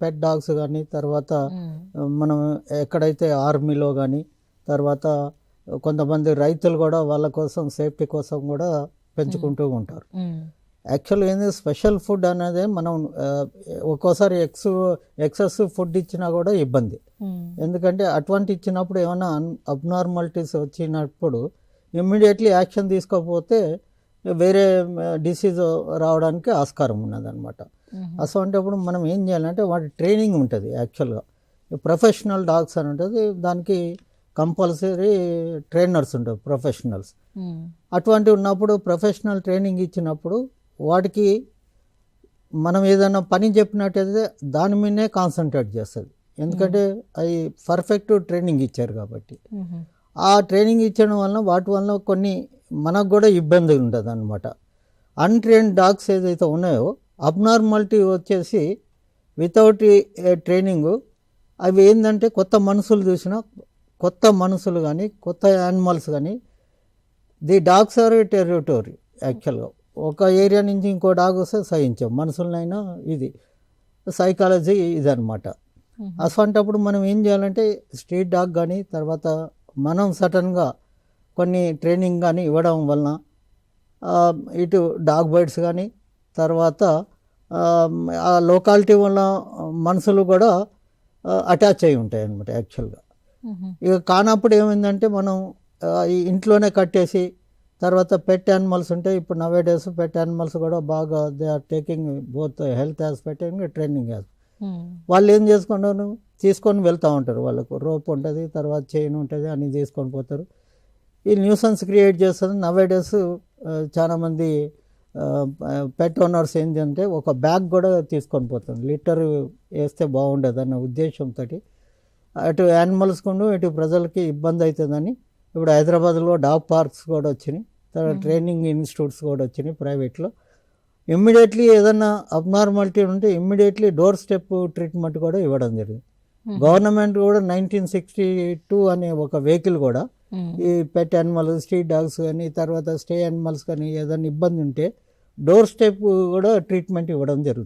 పెట్ dogs కానీ తర్వాత ఉమ్, మనం ఎక్కడైతే ఆర్మీలో కానీ తర్వాత కొంతమంది రైతులు కూడా వాళ్ళ కోసం సేఫ్టీ కోసం కూడా పెంచుకుంటూ ఉంటారు. ఉమ్, యాక్చువల్గా ఏంది స్పెషల్ ఫుడ్ అనేది మనం ఒక్కోసారి ఎక్సెస్ ఫుడ్ ఇచ్చినా కూడా ఇబ్బంది. ఉమ్, ఎందుకంటే అటువంటి ఇచ్చినప్పుడు ఏమైనా అబ్నార్మాలిటీస్ వచ్చినప్పుడు ఇమ్మీడియట్లీ యాక్షన్ తీసుకోకపోతే వేరే డిసీజ్ రావడానికి ఆస్కారం ఉన్నదన్నమాట. ఉమ్, అటువంటిప్పుడు మనం ఏం చేయాలంటే వాటి ట్రైనింగ్ ఉంటుంది. యాక్చువల్గా ప్రొఫెషనల్ డాగ్స్ అని ఉంటుంది, దానికి కంపల్సరీ ట్రైనర్స్ ఉంటారు ప్రొఫెషనల్స్. ఉమ్, అటువంటి ఉన్నప్పుడు ప్రొఫెషనల్ ట్రైనింగ్ ఇచ్చినప్పుడు వాటికి మనం ఏదైనా పని చెప్పినట్టయితే దాని మీదనే కాన్సన్ట్రేట్ చేస్తుంది. ఎందుకంటే అవి పర్ఫెక్ట్ ట్రైనింగ్ ఇచ్చారు కాబట్టి. ఉమ్, ఆ ట్రైనింగ్ ఇచ్చడం వలన వాటి వలన కొన్ని మనకు కూడా ఇబ్బంది ఉంటుంది అనమాట. అన్ట్రైన్డ్ డాగ్స్ ఏదైతే ఉన్నాయో అబ్నార్మాలిటీ వచ్చేసి వితౌట్ ట్రైనింగ్ అవి ఏంటంటే కొత్త మనుషులు చూసినా కొత్త మనుషులు కానీ కొత్త యానిమల్స్ కానీ ది డాగ్స్ ఆర్ టెరిటరీ. యాక్చువల్గా ఒక ఏరియా నుంచి ఇంకో డాగ్ వస్తే సహించాం, మనుషులనైనా ఇది సైకాలజీ ఇదనమాట. ఉమ్, అటువంటప్పుడు మనం ఏం చేయాలంటే స్ట్రీట్ డాగ్ కానీ తర్వాత మనం సడన్గా కొన్ని ట్రైనింగ్ కానీ ఇవ్వడం వలన ఇటు డాగ్ బైట్స్ కానీ తర్వాత ఆ లొకాలిటీ వల్ల మనుషులు కూడా అటాచ్ అయి ఉంటాయి అన్నమాట. యాక్చువల్గా ఉమ్, ఇక కానప్పుడు ఏమైందంటే మనం ఈ ఇంట్లోనే కట్టేసి తర్వాత పెట్ యానిమల్స్ ఉంటాయి. ఇప్పుడు నవే డేస్ పెట్ యానిమల్స్ కూడా బాగా they are taking both health aspect and training aspect. Um, వాళ్ళు ఏం చేసుకుంటారు, తీసుకొని వెళ్తూ ఉంటారు. వాళ్ళకు రోప్ ఉంటుంది, తర్వాత చైన్ ఉంటుంది, అన్నీ తీసుకొని పోతారు. ఈ న్యూసెన్స్ క్రియేట్ చేస్తుంది. నవే డేస్ చాలామంది పెట్ ఓనర్స్ ఏంటంటే ఒక బ్యాగ్ కూడా తీసుకొని పోతుంది, లిటర్ వేస్తే బాగుండదు అన్న ఉద్దేశంతో అటు యానిమల్స్కు ఇటు ప్రజలకి ఇబ్బంది అవుతుందని ఇప్పుడు హైదరాబాద్లో డాగ్ పార్క్స్ కూడా వచ్చినాయి, తర్వాత ట్రైనింగ్ ఇన్స్టిట్యూట్స్ కూడా వచ్చినాయి ప్రైవేట్లో. ఇమ్మీడియట్లీ ఏదన్నా అబ్నార్మాలిటీ ఉంటే ఇమ్మీడియట్లీ డోర్ స్టెప్ ట్రీట్మెంట్ కూడా ఇవ్వడం జరిగింది. గవర్నమెంట్ కూడా 1962 అనే ఒక వెహికల్ కూడా ఉమ్, ఈ పెట్ యానిమల్స్ స్ట్రీట్ డాగ్స్ కానీ తర్వాత స్టే యానిమల్స్ కానీ ఏదైనా ఇబ్బంది ఉంటే డోర్ స్టెప్ కూడా ట్రీట్మెంట్ ఇవ్వడం జరుగుతుంది.